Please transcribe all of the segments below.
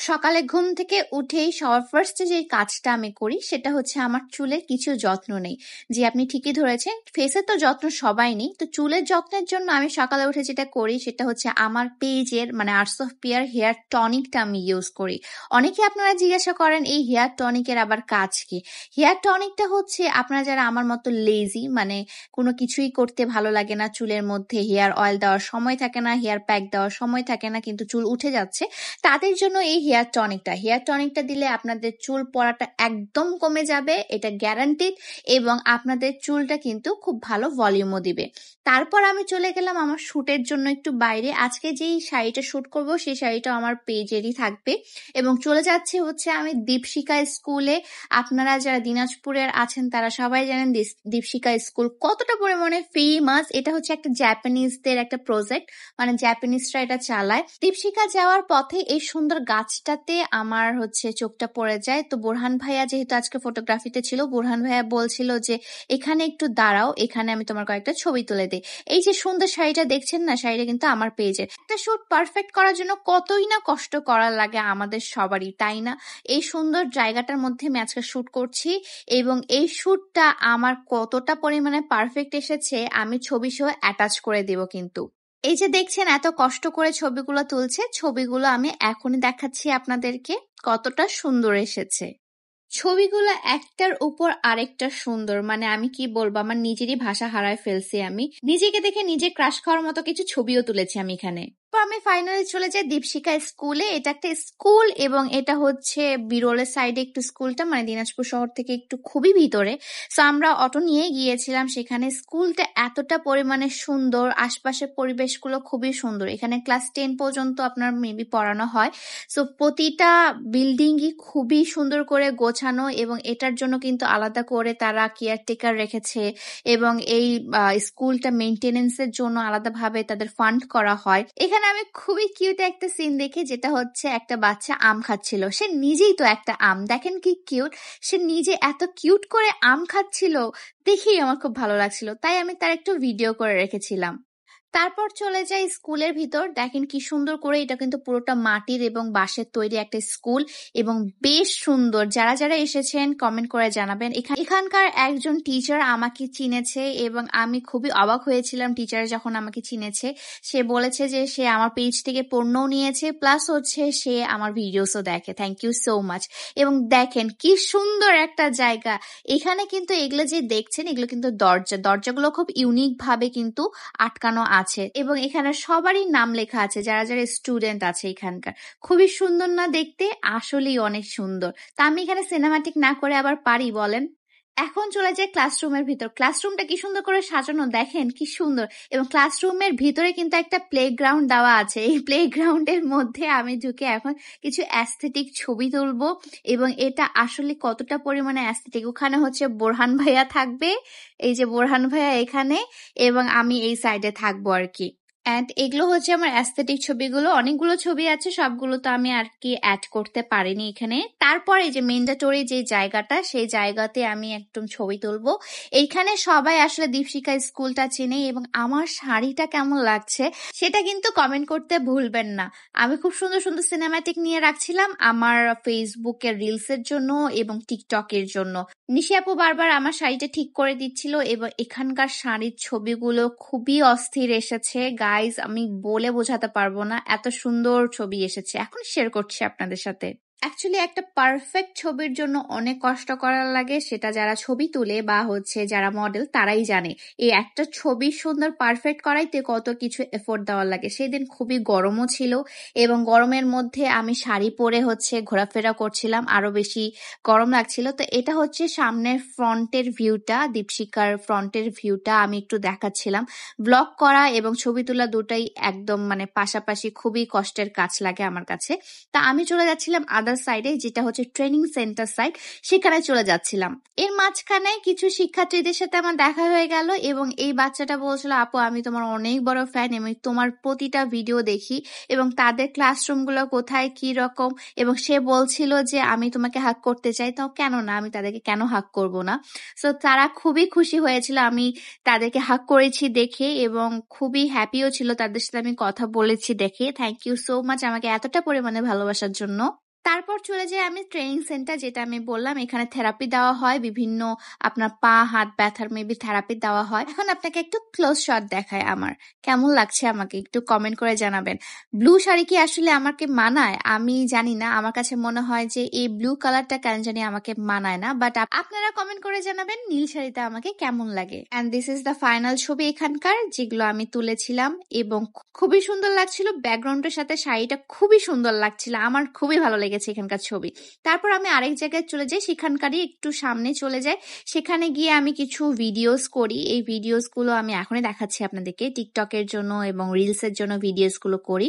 সকালে ঘুম থেকে উঠেই সবার ফার্স্টে যে কাজটা আমি করি সেটা হচ্ছে আমার চুলের কিছু যত্ন নেই। জি, আপনি ঠিকই ধরেছেন। ফেসের তো যত্ন সবাই নেই। তো চুলের যত্নের জন্য আমি সকালে উঠে যেটা করি সেটা হচ্ছে আমার পেজের মানে আর্টস অফ পিয়ার হেয়ার টনিকটা আমি ইউজ করি। অনেকে আপনারা জিজ্ঞাসা করেন এই হেয়ার টনিকের আবার কাজ কি? হেয়ার টনিকটা হচ্ছে আপনারা যারা আমার মতো লেজি মানে কোনো কিছুই করতে ভালো লাগে না, চুলের মধ্যে হেয়ার অয়েল দেওয়ার সময় থাকে না, হেয়ার প্যাক দেওয়ার সময় থাকে না কিন্তু চুল উঠে যাচ্ছে, তাদের জন্য এই হেয়ার টনিকটা দিলে আপনাদের চুল পড়াটা একদম কমে যাবে, এটা গ্যারান্টিড। এবং আপনাদের চুলটা কিন্তু খুব ভালো ভলিউমও দিবে। তারপর আমি চলে গেলাম আমার শুটের জন্য একটু বাইরে। আজকে যেই শাড়িটা শুট করব সেই শাড়িটা আমার পেজেরই থাকবে এবং চলে যাচ্ছে হচ্ছে আমি দীপশিকা স্কুলে। আপনারা যারা দিনাজপুরের আছেন তারা সবাই জানেন দীপশিকা স্কুল কতটা পরিমাণে ফেমাস। এটা হচ্ছে একটা জাপানিজদের একটা প্রজেক্ট, মানে জাপানিজরা এটা চালায়। দীপশিকা যাওয়ার পথে এই সুন্দর গাছটাতে আমার হচ্ছে চোখটা পড়ে যায়। তো বোরহান ভাইয়া যেহেতু আজকে ফটোগ্রাফিতে ছিল, বোরহান ভাইয়া বলছিল যে এখানে একটু দাঁড়াও, এখানে আমি তোমার কয়েকটা ছবি তুলে দিই। এই যে সুন্দর শাড়িটা দেখছেন না, শাড়িটা কিন্তু আমার পেজের। একটা শুট পারফেক্ট করার জন্য কতই না কষ্ট করার লাগে আমাদের সবারই, তাই না? এই সুন্দর জায়গাটার মধ্যে আমি আজকে শুট করছি এবং এই শুটটা আমার কতটা পরিমাণে পারফেক্ট এসেছে আমি ছবি সহ অ্যাটাচ করে দেব কিন্তু। এই যে দেখছেন এত কষ্ট করে ছবিগুলো তুলছে, ছবিগুলো আমি এখনই দেখাচ্ছি আপনাদেরকে কতটা সুন্দর এসেছে। ছবিগুলো একটার উপর আরেকটা সুন্দর, মানে আমি কি বলবো, আমার নিজেরই ভাষা হারায় ফেলছি। আমি নিজেকে দেখে নিজে ক্রাশ খাওয়ার মতো কিছু ছবিও তুলেছি আমি এখানে। তো আমি ফাইনালি চলে যাই দীপশিকা স্কুলে। এটা একটা স্কুল এবং এটা হচ্ছে বিরলের সাইডে একটু স্কুলটা, মানে দিনাজপুর শহর থেকে একটু খুবই ভিতরে। সো আমরা অটো নিয়ে গিয়েছিলাম সেখানে। স্কুলটা এতটা পরিমাণে সুন্দর, আশপাশের পরিবেশগুলো খুবই সুন্দর। এখানে ক্লাস 10 পর্যন্ত আপনার মেবি পড়ানো হয়। সো প্রতিটা বিল্ডিংই খুবই সুন্দর করে গোছানো এবং এটার জন্য কিন্তু আলাদা করে তারা কেয়ারটেকার রেখেছে এবং এই স্কুলটা মেইনটেনেন্সের জন্য আলাদাভাবে তাদের ফান্ড করা হয়। এখানে আমি খুবই কিউট একটা সিন দেখি, যেটা হচ্ছে একটা বাচ্চা আম খাচ্ছিল। সে নিজেই তো একটা আম, দেখেন কি কিউট। সে নিজে এত কিউট করে আম খাচ্ছিল, দেখেই আমার খুব ভালো লাগছিল, তাই আমি তার একটু ভিডিও করে রেখেছিলাম। তারপর চলে যাই স্কুলের ভিতর। দেখেন কি সুন্দর করে, এটা কিন্তু পুরোটা মাটির এবং বাঁশের তৈরি একটা স্কুল এবং বেশ সুন্দর। যারা যারা এসেছেন কমেন্ট করে জানাবেন। এখানকার একজন টিচার আমাকে চিনেছে এবং আমি খুবই অবাক হয়েছিলাম টিচার যখন আমাকে চিনেছে। সে বলেছে যে সে আমার পেজ থেকে পণ্যও নিয়েছে, প্লাস হচ্ছে সে আমার ভিডিওসও দেখে। Thank you so much. এবং দেখেন কি সুন্দর একটা জায়গা। এখানে কিন্তু এগুলো যে দেখছেন এগুলো কিন্তু দরজাগুলো খুব ইউনিক ভাবে কিন্তু আটকানো আছে এবং এখানে সবারই নাম লেখা আছে, যারা যারা স্টুডেন্ট আছে এখানকার। খুবই সুন্দর না দেখতে? আসলেই অনেক সুন্দর। তা আমি এখানে সিনেমাটিক না করে আবার পারি বলেন? এখন চলে যায় ক্লাসরুমের ভিতর। ক্লাসরুমটা কি সুন্দর করে সাজানো, দেখেন কি সুন্দর। এবং ক্লাসরুমের ভিতরে কিন্তু একটা প্লেগ্রাউন্ড দেওয়া আছে। এই প্লেগ্রাউন্ডের মধ্যে আমি ঢুকে এখন কিছু অ্যাস্থেটিক ছবি তুলবো এবং এটা আসলে কতটা পরিমাণে অ্যাস্থেটিক। ওখানে হচ্ছে বোরহান ভাইয়া থাকবে, এই যে বোরহান ভাইয়া এখানে, এবং আমি এই সাইডে থাকবো আর কি। অ্যান্ড এগুলো হচ্ছে আমার অ্যাস্থেটিক ছবিগুলো। অনেকগুলো ছবি আছে, সবগুলো তো আমি আর কি অ্যাড করতে পারিনি এখানে। তারপরে যে মেন্ডেটরি যে জায়গাটা, সেই জায়গাতে আমি একদম ছবি তুলবো। এইখানে সবাই আসলে দীপশিকা স্কুলটা চেনে এবং আমার শাড়িটা কেমন লাগছে সেটা কিন্তু কমেন্ট করতে ভুলবেন না। আমি খুব সুন্দর সুন্দর সিনেম্যাটিক নিয়ে রাখছিলাম আমার ফেসবুকের রিলসের জন্য এবং টিকটকের জন্য। নিশি আপু বারবার আমার শাড়িটা ঠিক করে দিচ্ছিল এবং এখানকার শাড়ির ছবিগুলো খুবই অস্থির এসেছে গাইজ, আমি বলে বোঝাতে পারবো না, এত সুন্দর ছবি এসেছে। এখন শেয়ার করছি আপনাদের সাথে। অ্যাকচুয়ালি একটা পারফেক্ট ছবির জন্য অনেক কষ্ট করার লাগে, সেটা যারা ছবি তুলে বা হচ্ছে যারা মডেল তারাই জানে। এই একটা ছবি সুন্দর পারফেক্ট করাইতে কত কিছু এফোর্ট দেওয়ার লাগে। সেদিন খুবই গরমও ছিল এবং গরমের মধ্যে আমি শাড়ি পরে হচ্ছে ঘোরাফেরা করছিলাম, আরো বেশি গরম লাগছিল। তো এটা হচ্ছে সামনের ফ্রন্টের ভিউটা, দীপশিকার ফ্রন্টের ভিউটা আমি একটু দেখাচ্ছিলাম। ব্লগ করা এবং ছবি তোলা দুটাই একদম মানে পাশাপাশি খুবই কষ্টের কাজ লাগে আমার কাছে। তা আমি চলে যাচ্ছিলাম আদার সাইডে, যেটা হচ্ছে ট্রেনিং সেন্টার সাইড, সেখানে চলে যাচ্ছিলাম। এর মাঝখানে কিছু শিক্ষার্থীদের সাথে আমার দেখা হয়ে গেল এবং এই বাচ্চাটা বলছিল, আপু আমি তোমার অনেক বড় ফ্যান এবং তোমার প্রতিটা ভিডিও দেখি এবং তাদের ক্লাসরুম গুলো কোথায় কি রকম, এবং সে বলছিল যে আমি তোমাকে হাক করতে চাই। তো কেন না, আমি তাদেরকে কেন হাক করব না। সো তারা খুবই খুশি হয়েছিল আমি তাদেরকে হাক করেছি দেখে এবং খুবই হ্যাপিও ছিল তাদের সাথে আমি কথা বলেছি দেখে। থ্যাংক ইউ সো মাচ আমাকে এতটা পরিমাণে ভালোবাসার জন্য। তারপর চলে যাই আমি ট্রেনিং সেন্টার, যেটা আমি বললাম এখানে থেরাপি দেওয়া হয়, বিভিন্ন আপনার পা হাত ব্যথার মেবি থেরাপি দেওয়া হয়। এখন আপনাকে একটু ক্লোজ শট দেখায় আমার, কেমন লাগছে আমাকে একটু কমেন্ট করে জানাবেন। ব্লু শাড়ি কি আসলে আমাকে মানায় আমি জানি না, আমার কাছে মনে হয় যে এই ব্লু কালারটা কেন জানি আমাকে মানায় না, বাট আপনারা কমেন্ট করে জানাবেন নীল শাড়িতে আমাকে কেমন লাগে। And this is the final ছবি এখানকার, যেগুলো আমি তুলেছিলাম এবং খুবই সুন্দর লাগছিল। ব্যাকগ্রাউন্ডের সাথে শাড়িটা খুবই সুন্দর লাগছিল, আমার খুবই ভালো লেগেছে এখানকার ছবি। তারপর আমি আরেক জায়গায় চলে যাই, সেখানকারই একটু সামনে চলে যাই, সেখানে গিয়ে আমি কিছু ভিডিওস করি। এই ভিডিওস গুলো আমি এখনই দেখাচ্ছি আপনাদেরকে, টিকটকের জন্য এবং রিলসের জন্য ভিডিওস গুলো করি।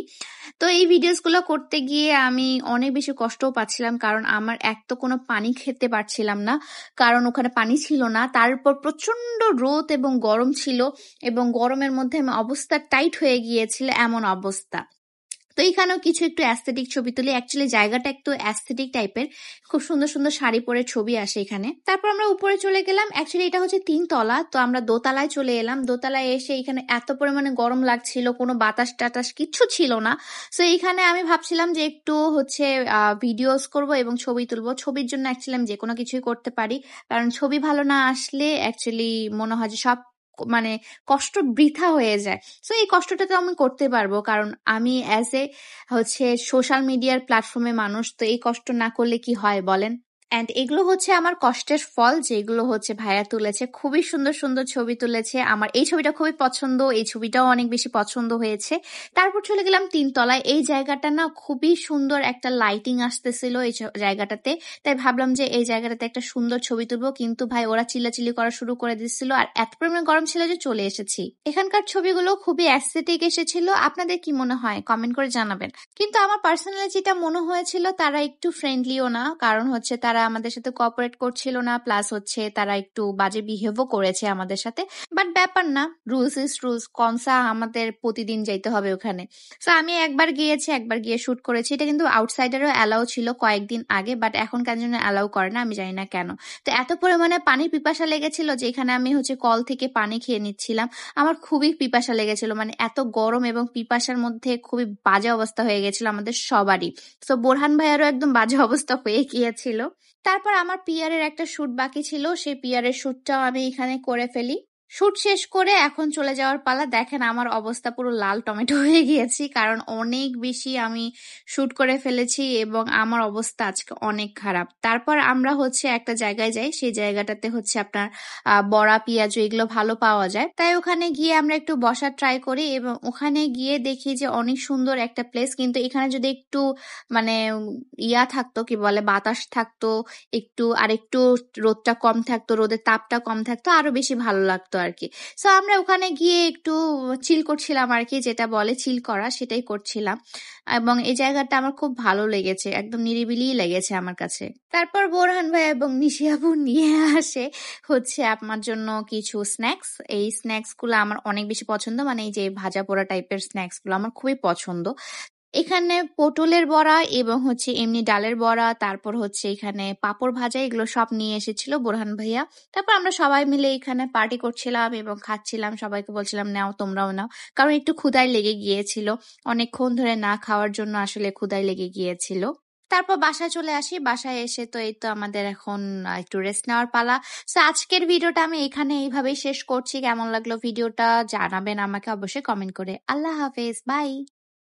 তো এই ভিডিওস গুলো করতে গিয়ে আমি অনেক বেশি কষ্টও পাচ্ছিলাম, কারণ আমার এক তো কোনো পানি খেতে পারছিলাম না, কারণ ওখানে পানি ছিল না। তারপর প্রচন্ড রোদ এবং গরম ছিল, এবং গরমের মধ্যে আমার অবস্থা টাইট হয়ে গিয়েছিল, এমন অবস্থা। তো এখানেও কিছু একটু অ্যাস্থেটিক ছবি তুলি, অ্যাকচুয়ালি জায়গাটা একটু অ্যাস্থেটিক টাইপের, খুব সুন্দর সুন্দর শাড়ি পরে ছবি আসে এখানে। তারপর আমরা উপরে চলে গেলাম, অ্যাকচুয়ালি এটা হচ্ছে 3 তলা, তো আমরা দোতলায় চলে এলাম। দোতলায় এসে এখানে এত পরিমাণে গরম লাগছিল, কোনো বাতাস টাতাস কিচ্ছু ছিল না। সো এইখানে আমি ভাবছিলাম যে একটু হচ্ছে ভিডিওস করব এবং ছবি তুলবো। ছবির জন্য অ্যাকচুয়ালি আমি যে কোনো কিছুই করতে পারি, কারণ ছবি ভালো না আসলে অ্যাকচুয়ালি মনে হয় যে সব মানে কষ্ট বৃথা হয়ে যায়। সো এই কষ্টটা তো আমি করতে পারবো, কারণ আমি অ্যাজ এ হচ্ছে সোশ্যাল মিডিয়ার প্ল্যাটফর্মে মানুষ, তো এই কষ্ট না করলে কি হয় বলেন। অ্যান্ড এগুলো হচ্ছে আমার কষ্টের ফল, যেগুলো হচ্ছে ভাইয়া তুলেছে, খুবই সুন্দর সুন্দর ছবি তুলেছে। আমার এই ছবিটা খুবই পছন্দ, এই ছবিটাও অনেক বেশি পছন্দ হয়েছে। তারপর চলে গেলাম 3 তলায়। এই জায়গাটা না খুবই সুন্দর একটা লাইটিং আসতেছিল এই জায়গাটাতে, তাই ভাবলাম যে এই জায়গাটাতে একটা সুন্দর ছবি তুলবো, কিন্তু ভাই ওরা চিল্লাচিল্লি করা শুরু করে দিচ্ছিল, আর এত পরিমাণে গরম ছিল যে চলে এসেছি। এখানকার ছবিগুলো খুবই অ্যাস্থেটিক এসেছিল, আপনাদের কি মনে হয় কমেন্ট করে জানাবেন। কিন্তু আমার পার্সোনালি যেটা মনে হয়েছিল, তারা একটু ফ্রেন্ডলিও না, কারণ হচ্ছে তারা আমাদের সাথে কোঅপারেট করছিল না, প্লাস হচ্ছে তারা একটু বাজে বিহেভও করেছে আমাদের সাথে। বাট ব্যাপার না, রুলস ইজ রুলস, কনসা আমাদের প্রতিদিন যাইতে হবে ওখানে। সো আমি একবার গিয়েছি, একবার গিয়ে শুট করেছি। এটা কিন্তু আউটসাইডারও অ্যালাউ ছিল কয়েকদিন আগে, বাট এখন কেন যেন অ্যালাউ করে না, আমি জানি না কেন। তো এত পরিমাণে পানির পিপাসা লেগেছিল যে এখানে আমি হচ্ছে কল থেকে পানি খেয়ে নিচ্ছিলাম। আমার খুবই পিপাসা লেগেছিল, মানে এত গরম এবং পিপাসার মধ্যে খুবই বাজে অবস্থা হয়ে গেছিল আমাদের সবারই। তো বোরহান ভাইয়ারও একদম বাজে অবস্থা হয়ে গিয়েছিল। তারপর আমার পিআর এর একটা শুট বাকি ছিল, সেই পিআর এর শুটটাও আমি এখানে করে ফেলি। শুট শেষ করে এখন চলে যাওয়ার পালা। দেখেন আমার অবস্থা পুরো লাল টমেটো হয়ে গিয়েছি, কারণ অনেক বেশি আমি শুট করে ফেলেছি এবং আমার অবস্থা আজকে অনেক খারাপ। তারপর আমরা হচ্ছে একটা জায়গায় যাই, সেই জায়গাটাতে হচ্ছে আপনার বড়া পেঁয়াজ এগুলো ভালো পাওয়া যায়, তাই ওখানে গিয়ে আমরা একটু বসার ট্রাই করি, এবং ওখানে গিয়ে দেখি যে অনেক সুন্দর একটা প্লেস। কিন্তু এখানে যদি একটু মানে ইয়া থাকতো, কি বলে, বাতাস থাকতো একটু, আর একটু রোদটা কম থাকতো, রোদের তাপটা কম থাকতো, আরো বেশি ভালো লাগতো আর কি। সো আমরা ওখানে গিয়ে একটু চিল করছিলাম আর কি, যেটা বলে চিল করা, সেটাই করছিলাম। এবং এই জায়গাটা আমার খুব ভালো লেগেছে, একদম নিরিবিলি লেগেছে আমার কাছে। তারপর বোরহান ভাই এবং নিশি আপু নিয়ে আসে হচ্ছে আমার জন্য কিছু স্ন্যাক্স। এই স্ন্যাক্স গুলো আমার অনেক বেশি পছন্দ, মানে এই যে ভাজা পোড়া টাইপের স্ন্যাক্স গুলো আমার খুবই পছন্দ। এখানে পটলের বড়া এবং হচ্ছে এমনি ডালের বড়া, তারপর হচ্ছে এখানে পাঁপড় ভাজা, এগুলো সব নিয়ে এসেছিল বোরহান ভাইয়া। তারপর আমরা সবাই মিলে এখানে পার্টি করছিলাম এবং খাচ্ছিলাম, সবাইকে বলছিলাম নাও তোমরাও নাও, কারণ একটু ক্ষুধায় লেগে গিয়েছিল, অনেকক্ষণ ধরে না খাওয়ার জন্য আসলে ক্ষুধায় লেগে গিয়েছিল। তারপর বাসায় চলে আসি, বাসায় এসে তো এই তো আমাদের এখন একটু রেস্ট নেওয়ার পালা। সো আজকের ভিডিওটা আমি এখানে এইভাবেই শেষ করছি। কেমন লাগলো ভিডিওটা জানাবেন আমাকে অবশ্যই কমেন্ট করে। আল্লাহ হাফেজ, বাই।